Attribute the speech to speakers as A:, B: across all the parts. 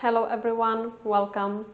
A: Hello everyone, welcome.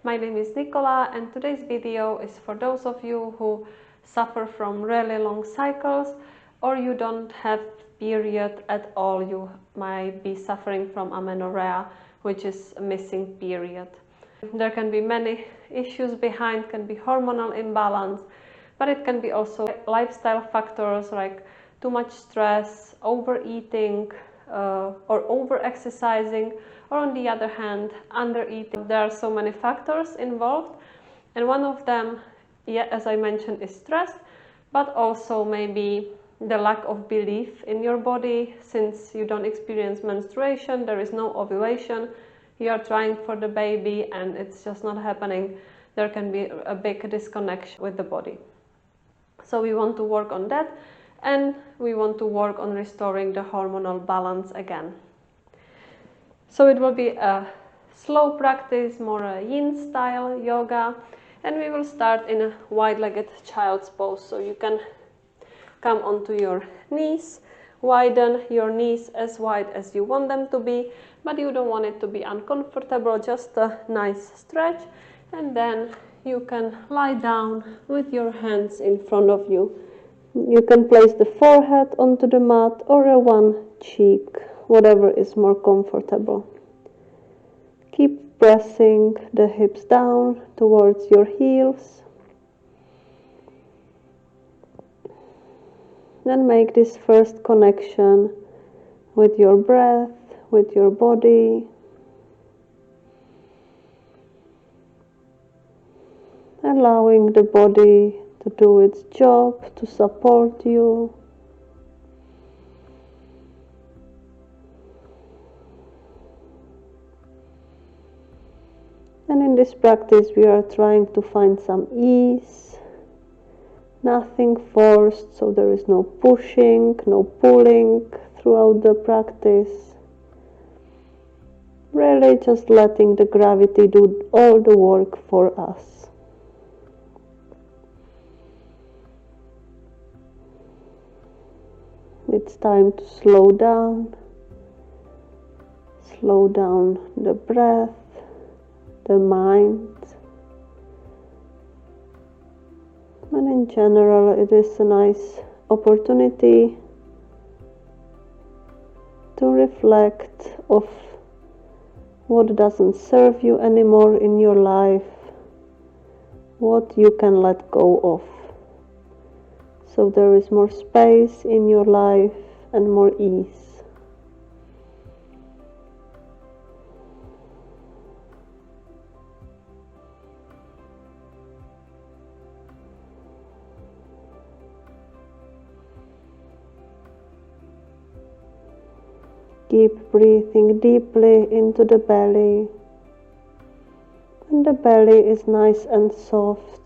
A: My name is Nicola and today's video is for those of you who suffer from really long cycles or you don't have period at all. You might be suffering from amenorrhea, which is a missing period. There can be many issues behind, can be hormonal imbalance, but it can be also lifestyle factors like too much stress, overeating, or overexercising, or on the other hand, undereating. There are so many factors involved, and one of them, as I mentioned, is stress, but also maybe the lack of belief in your body. Since you don't experience menstruation, there is no ovulation, you are trying for the baby and it's just not happening. There can be a big disconnection with the body. So we want to work on that, and we want to work on restoring the hormonal balance again. So it will be a slow practice, more a yin style yoga, and we will start in a wide-legged child's pose. So you can come onto your knees, widen your knees as wide as you want them to be, but you don't want it to be uncomfortable, just a nice stretch, and then you can lie down with your hands in front of you. You can place the forehead onto the mat or one cheek, whatever is more comfortable. Keep pressing the hips down towards your heels. Then make this first connection with your breath, with your body. Allowing the body to do its job, to support you. And in this practice we are trying to find some ease, nothing forced, so there is no pushing, no pulling throughout the practice. Really just letting the gravity do all the work for us. It's time to slow down the breath, the mind, and in general it is a nice opportunity to reflect of what doesn't serve you anymore in your life, what you can let go of. So there is more space in your life and more ease. Keep breathing deeply into the belly. And the belly is nice and soft.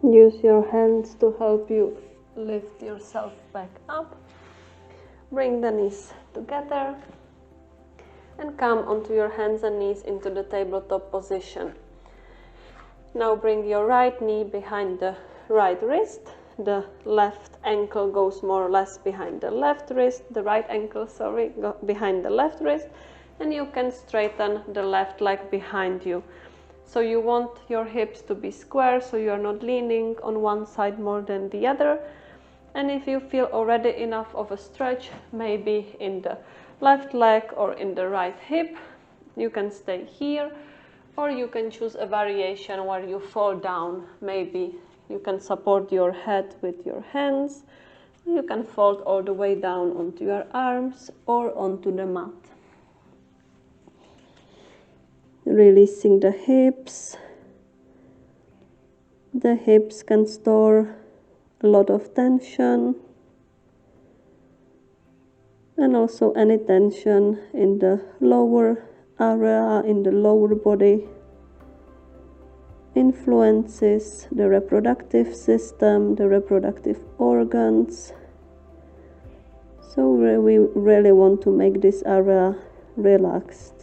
A: Use your hands to help you lift yourself back up. Bring the knees together and come onto your hands and knees into the tabletop position. Now bring your right knee behind the right wrist. The left ankle goes more or less behind the left wrist. The right ankle, behind the left wrist. And you can straighten the left leg behind you. So you want your hips to be square, so you are not leaning on one side more than the other. And if you feel already enough of a stretch, maybe in the left leg or in the right hip, you can stay here, or you can choose a variation where you fall down. Maybe you can support your head with your hands, You can fold all the way down onto your arms or onto the mat. Releasing the hips. The hips can store a lot of tension, and also any tension in the lower area, in the lower body, influences the reproductive system, the reproductive organs. So we really want to make this area relaxed.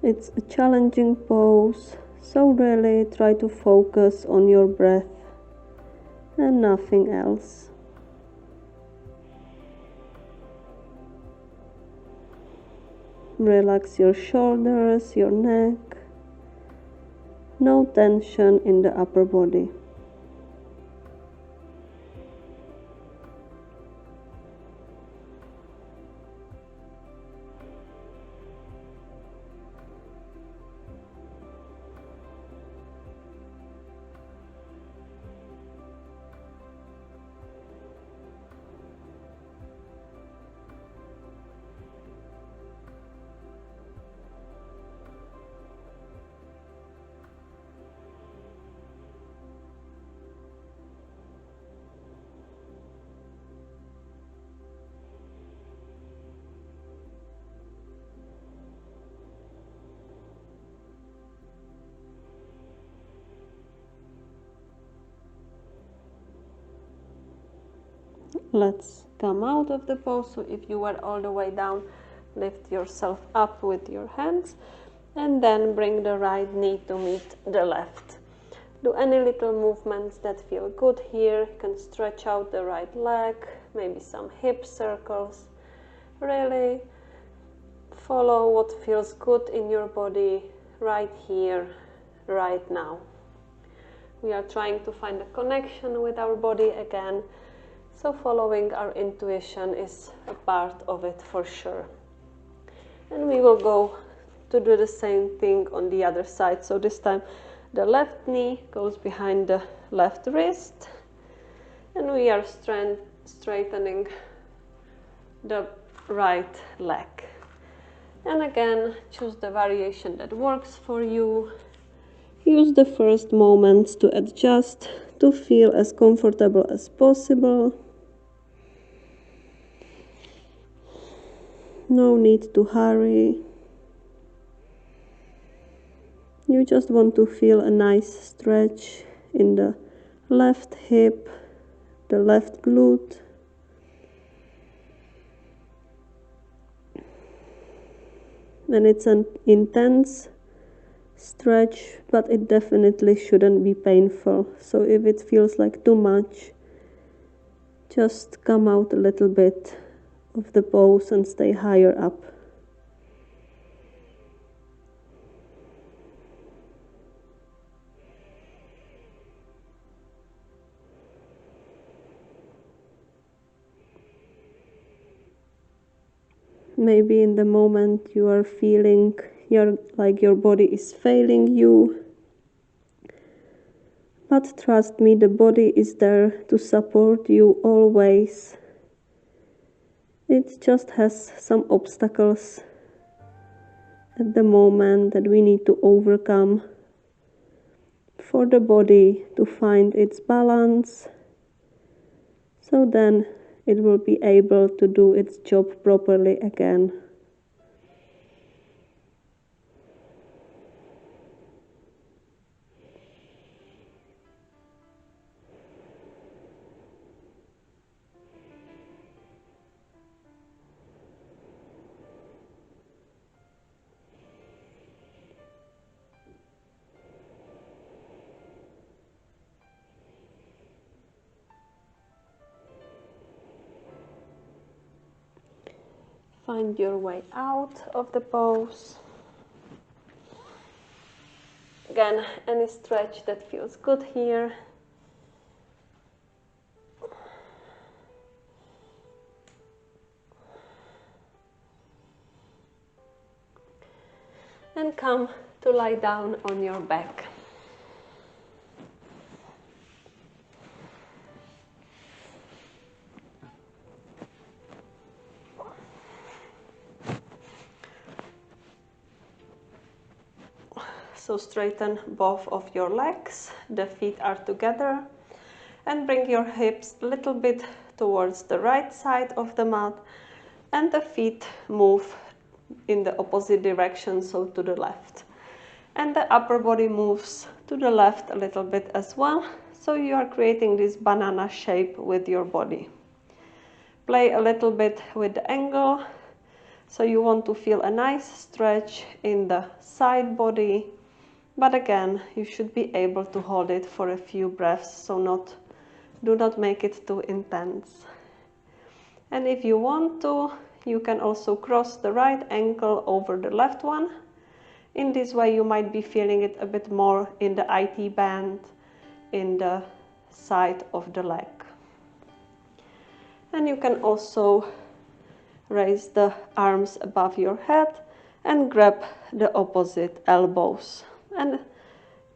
A: It's a challenging pose, so really try to focus on your breath and nothing else. Relax your shoulders, your neck. No tension in the upper body. Let's come out of the pose. So if you were all the way down, lift yourself up with your hands and then bring the right knee to meet the left. Do any little movements that feel good here. You can stretch out the right leg, maybe some hip circles. Really follow what feels good in your body right here, right now. We are trying to find a connection with our body again. So following our intuition is a part of it for sure. And we will go to do the same thing on the other side. So this time the left knee goes behind the left wrist. And we are straightening the right leg. And again, choose the variation that works for you. Use the first moments to adjust, to feel as comfortable as possible. No need to hurry. You just want to feel a nice stretch in the left hip, the left glute. And it's an intense stretch, but it definitely shouldn't be painful. So if it feels like too much, just come out a little bit of the pose and stay higher up. Maybe in the moment you are feeling like your body is failing you. But trust me, the body is there to support you always. It just has some obstacles at the moment that we need to overcome for the body to find its balance. So then it will be able to do its job properly again. Find your way out of the pose. Again, any stretch that feels good here. And come to lie down on your back. So straighten both of your legs, the feet are together, and bring your hips a little bit towards the right side of the mat, and the feet move in the opposite direction, so to the left. And the upper body moves to the left a little bit as well, so you are creating this banana shape with your body. Play a little bit with the angle, so you want to feel a nice stretch in the side body. But again, you should be able to hold it for a few breaths, so do not make it too intense. And if you want to, you can also cross the right ankle over the left one. In this way, you might be feeling it a bit more in the IT band, in the side of the leg. And you can also raise the arms above your head and grab the opposite elbows. And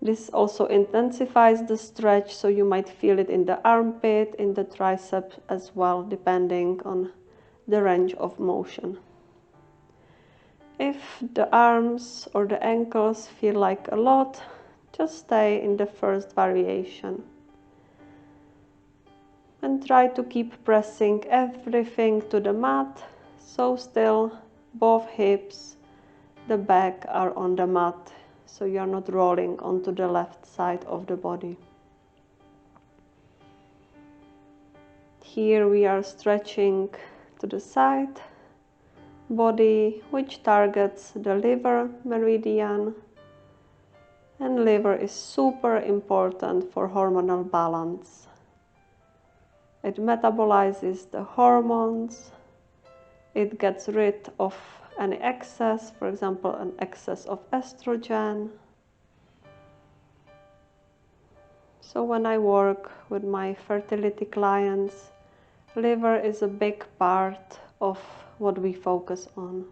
A: this also intensifies the stretch, so you might feel it in the armpit, in the tricep as well, depending on the range of motion. If the arms or the ankles feel like a lot, just stay in the first variation. And try to keep pressing everything to the mat, so still both hips, the back are on the mat, so you are not rolling onto the left side of the body. Here we are stretching to the side body, which targets the liver meridian. And liver is super important for hormonal balance. It metabolizes the hormones. It gets rid of any excess, for example, an excess of estrogen. So when I work with my fertility clients, liver is a big part of what we focus on.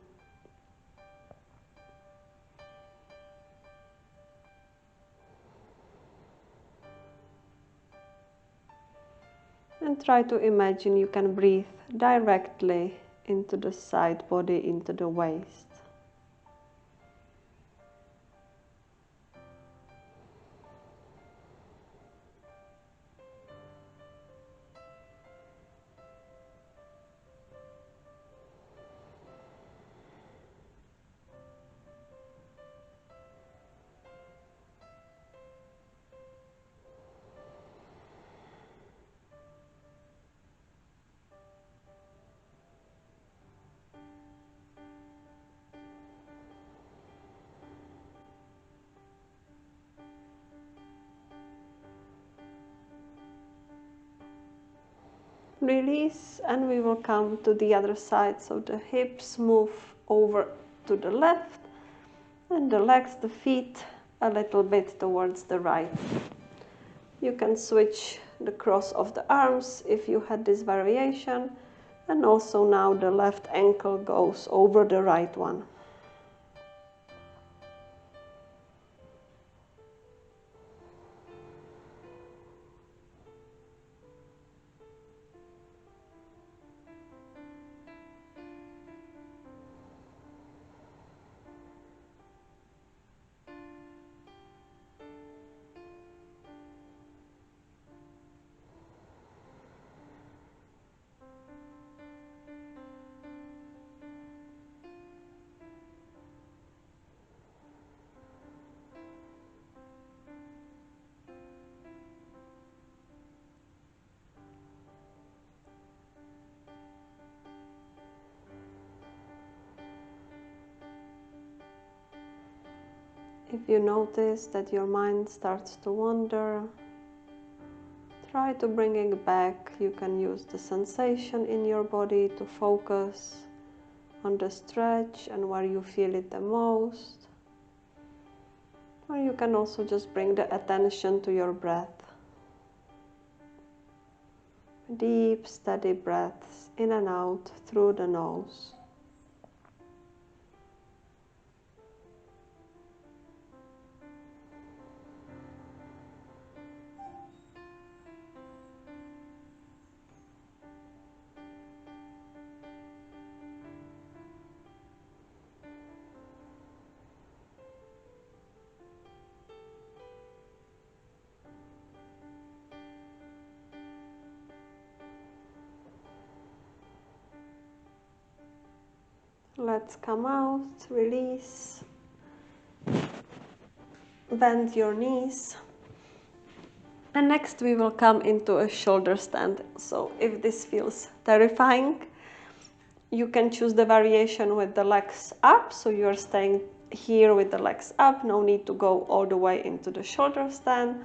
A: And try to imagine you can breathe directly into the side body, into the waist. Release, and we will come to the other side, so the hips move over to the left and the legs, the feet a little bit towards the right. You can switch the cross of the arms if you had this variation, and also now the left ankle goes over the right one. If you notice that your mind starts to wander, try to bring it back. You can use the sensation in your body to focus on the stretch and where you feel it the most. Or you can also just bring the attention to your breath. Deep, steady breaths in and out through the nose. Let's come out, release. Bend your knees. And next we will come into a shoulder stand. So if this feels terrifying, you can choose the variation with the legs up. So you're staying here with the legs up, no need to go all the way into the shoulder stand.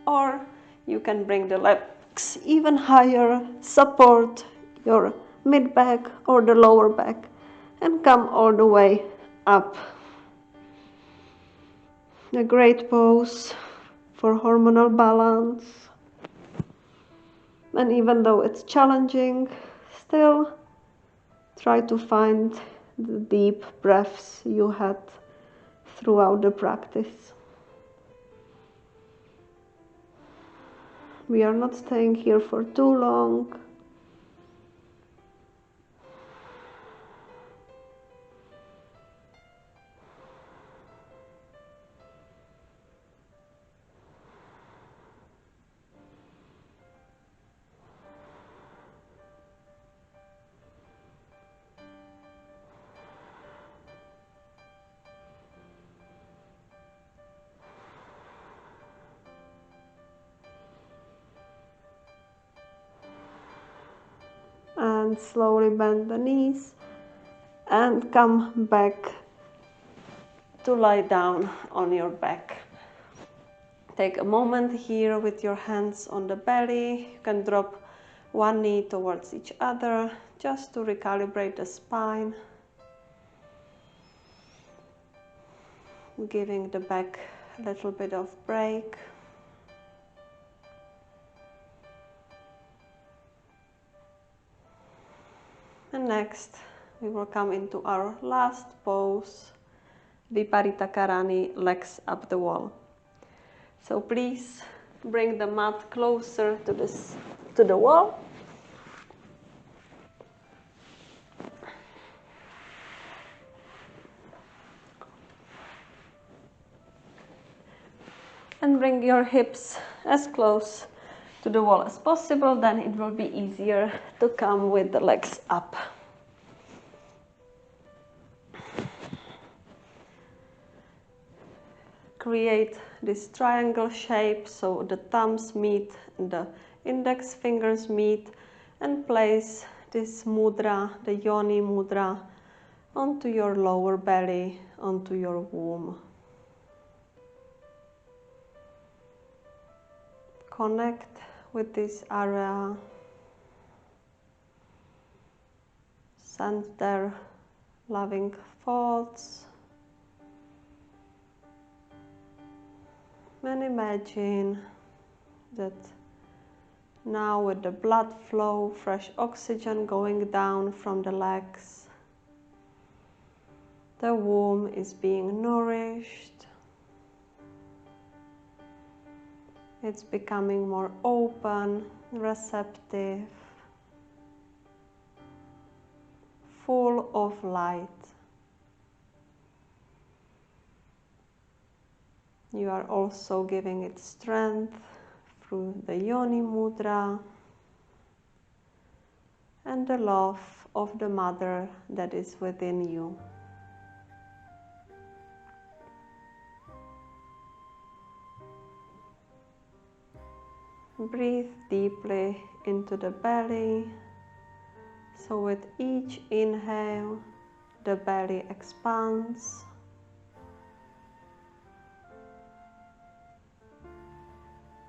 A: Or you can bring the legs even higher, support your mid back or the lower back, and come all the way up. A great pose for hormonal balance. And even though it's challenging, still try to find the deep breaths you had throughout the practice. We are not staying here for too long. And slowly bend the knees and come back to lie down on your back. Take a moment here with your hands on the belly. You can drop one knee towards each other just to recalibrate the spine, giving the back a little bit of break. And next, we will come into our last pose, Viparita Karani, legs up the wall. So please bring the mat closer to the wall. And bring your hips as close to the wall as possible, then it will be easier to come with the legs up. Create this triangle shape so the thumbs meet and the index fingers meet, and place this mudra, the yoni mudra, onto your lower belly, onto your womb. Connect with this area. Send there loving thoughts. And imagine that now with the blood flow, fresh oxygen going down from the legs, the womb is being nourished. It's becoming more open, receptive, full of light. You are also giving it strength through the yoni mudra and the love of the mother that is within you. Breathe deeply into the belly. So with each inhale, the belly expands.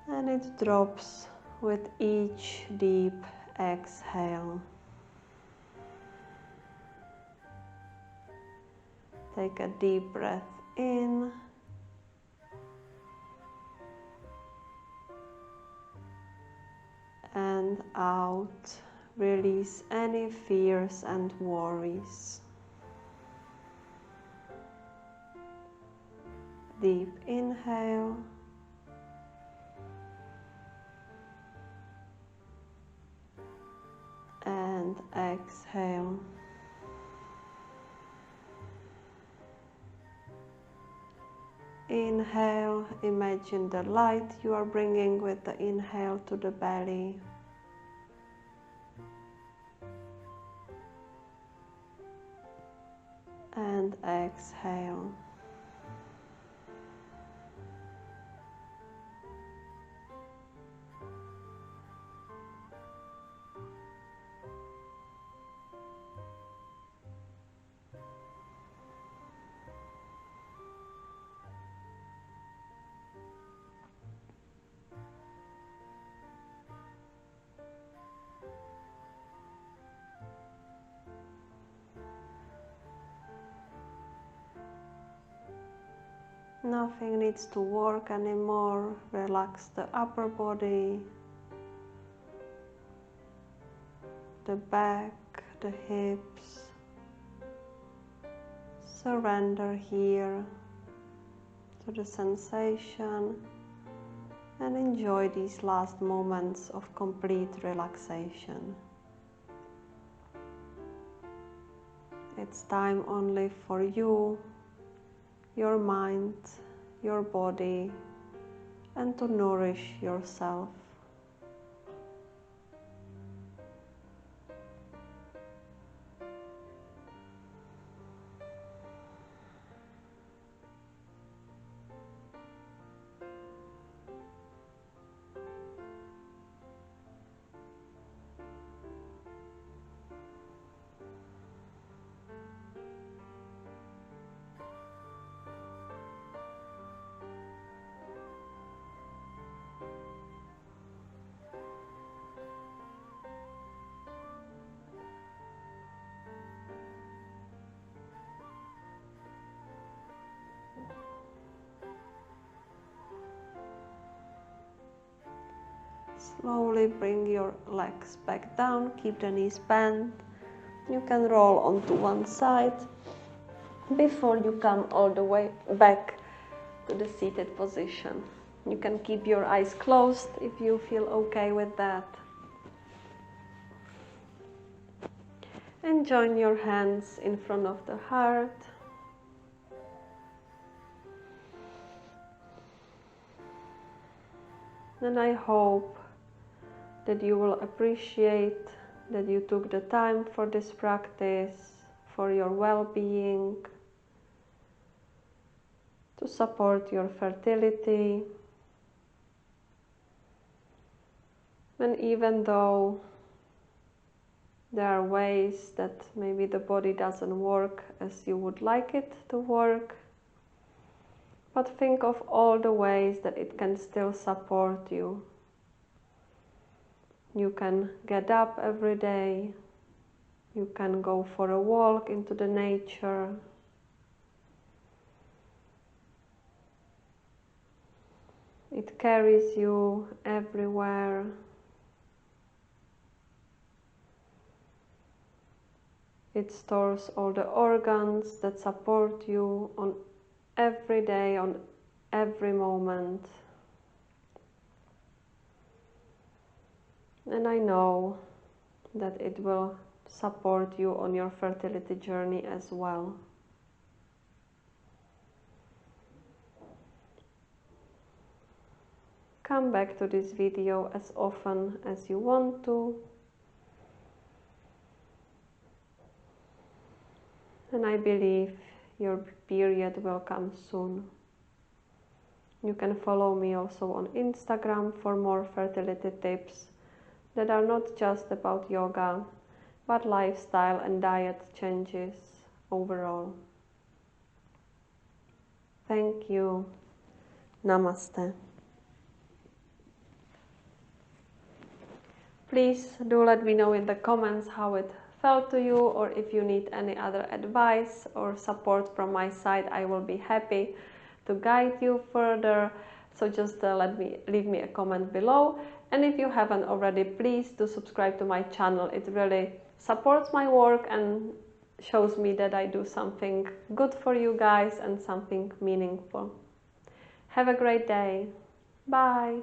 A: And it drops with each deep exhale. Take a deep breath in. And out. Release any fears and worries. Deep inhale. And exhale. Inhale, imagine the light you are bringing with the inhale to the belly. and exhale. Nothing needs to work anymore. Relax the upper body, the back, the hips. Surrender here to the sensation and enjoy these last moments of complete relaxation. It's time only for you, your mind, your body, and to nourish yourself. Slowly bring your legs back down, keep the knees bent. You can roll onto one side before you come all the way back to the seated position. You can keep your eyes closed if you feel okay with that. And join your hands in front of the heart. And I hope that you will appreciate that you took the time for this practice, for your well-being, to support your fertility. And even though there are ways that maybe the body doesn't work as you would like it to work, but think of all the ways that it can still support you. You can get up every day, you can go for a walk into the nature, it carries you everywhere. It stores all the organs that support you on every day, on every moment. And I know that it will support you on your fertility journey as well. Come back to this video as often as you want to. And I believe your period will come soon. You can follow me also on Instagram for more fertility tips that are not just about yoga, but lifestyle and diet changes overall. Thank you. Namaste. Please do let me know in the comments how it felt to you, or if you need any other advice or support from my side. I will be happy to guide you further. So just leave me a comment below. And if you haven't already, please do subscribe to my channel. It really supports my work and shows me that I do something good for you guys and something meaningful. Have a great day. Bye.